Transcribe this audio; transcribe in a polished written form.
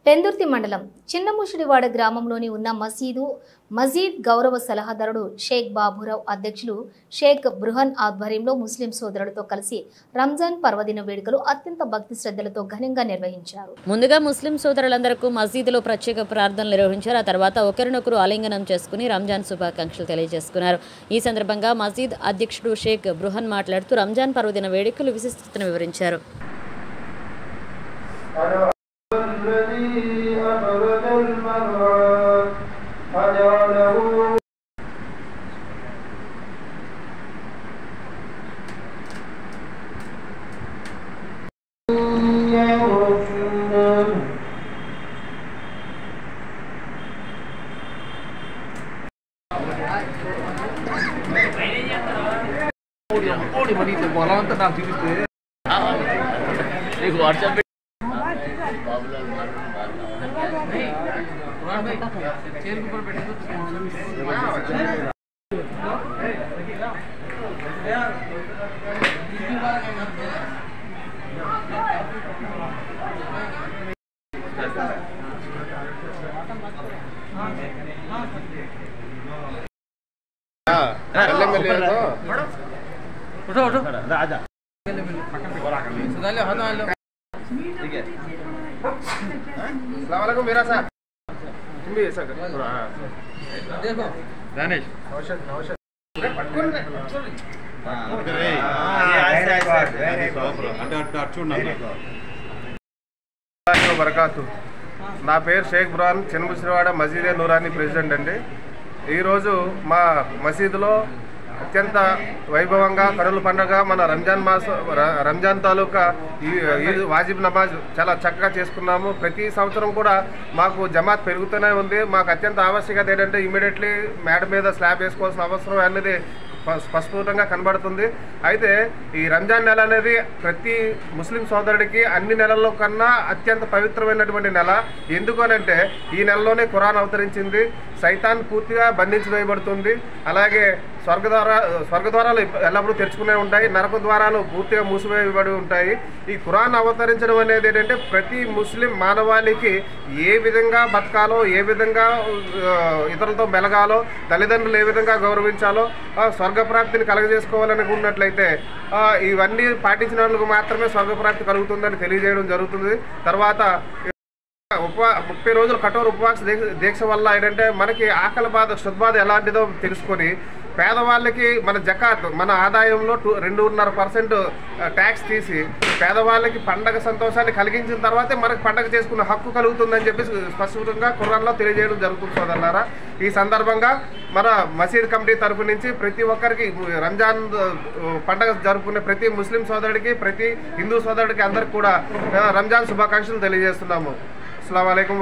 పెందుర్తి మండలం చిన్నముషిడివాడ గ్రామంలోని ఉన్న మజీద్ గౌరవ సలహాదారుడు షేక్ బాబురావు అధ్యక్షులు షేక్ బృహన్ ఆధ్వర్యంలో ముస్లిం సోదరులతో కలిసి రంజాన్ పర్వదిన వేడుకలు అత్యంత భక్తి శ్రద్ధలతో ఘనంగా నిర్వహించారు. ముందుగా ముస్లిం సోదరులందరికీ మసీదులో ప్రత్యేక ప్రార్థనలు నిర్వహించారు. ఆ తర్వాత ఒకరినొకరు ఆలింగనం చేసుకుని రంజాన్ శుభాకాంక్షలు తెలియజేసుకున్నారు. ఈ సందర్భంగా మసీద్ అధ్యక్షుడు షేక్ బృహన్ మాట్లాడుతూ రంజాన్ పర్వదిన వేడుకలు విశిష్టతను వివరించారు. मेरा साथ तुम भी ऐसा करो देखो दानिश बरकातु నా పేరు షేక్ బృహన్ చిన్నముషిడివాడ మసీదే నూరాని ప్రెసిడెంట్ అండి. ఈరోజు మా మసీదులో అత్యంత వైభవంగా కరుల పండుగ మన రంజాన్ తాలూకా ఈ వాజిబ్ నమాజ్ చాలా చక్కగా చేసుకున్నాము. ప్రతి సంవత్సరం కూడా మాకు జమాత్ పెరుగుతూనే ఉంది. మాకు అత్యంత ఆవశ్యకత ఏంటంటే ఇమీడియట్లీ మేడ మీద స్లాబ్ వేసుకోవాల్సిన అవసరం అనేది స్పష్టంగా కనబడుతుంది. అయితే ఈ రంజాన్ నెల అనేది ప్రతి ముస్లిం సోదరుడికి అన్ని నెలల్లో కన్నా అత్యంత పవిత్రమైనటువంటి నెల. ఎందుకనంటే ఈ నెలలోనే ఖురాన్ అవతరించింది. సైతాన్ పూర్తిగా బంధించి వేయబడుతుంది. అలాగే స్వర్గద్వారాలు ఎల్లప్పుడూ తెరుచుకునే ఉంటాయి. నరక ద్వారాలు పూర్తిగా మూసివేయబడి ఉంటాయి. ఈ ఖురాన్ అవతరించడం అనేది ఏంటంటే ప్రతి ముస్లిం మానవాళికి ఏ విధంగా బతకాలో, ఏ విధంగా ఇతరులతో మెలగాలో, తల్లిదండ్రులు ఏ విధంగా గౌరవించాలో, స్వర్గప్రాప్తిని కలగజేసుకోవాలనుకున్నట్లయితే ఇవన్నీ పాటించిన వాళ్ళకు మాత్రమే స్వర్గప్రాప్తి కలుగుతుందని తెలియజేయడం జరుగుతుంది. తర్వాత 30 రోజులు కఠోర ఉపవాస దీక్ష వల్ల ఏంటంటే మనకి ఆకలి బాధ, శుద్ధబాధ ఎలాంటిదో తెలుసుకొని పేదవాళ్ళకి మన జకాత్, మన ఆదాయంలో 2.5% ట్యాక్స్ తీసి పేదవాళ్ళకి పండగ సంతోషాన్ని కలిగించిన తర్వాతే మనకు పండగ చేసుకున్న హక్కు కలుగుతుందని చెప్పి స్పష్టంగా ఖురాన్లో తెలియజేయడం జరుగుతుంది సోదరులారా. ఈ సందర్భంగా మన మసీద్ కమిటీ తరఫు నుంచి ప్రతి ఒక్కరికి రంజాన్ పండగ జరుపుకునే ప్రతి ముస్లిం సోదరుడికి, ప్రతి హిందూ సోదరుడికి అందరికి కూడా రంజాన్ శుభాకాంక్షలు తెలియజేస్తున్నాము. అస్సలాము అలైకుం.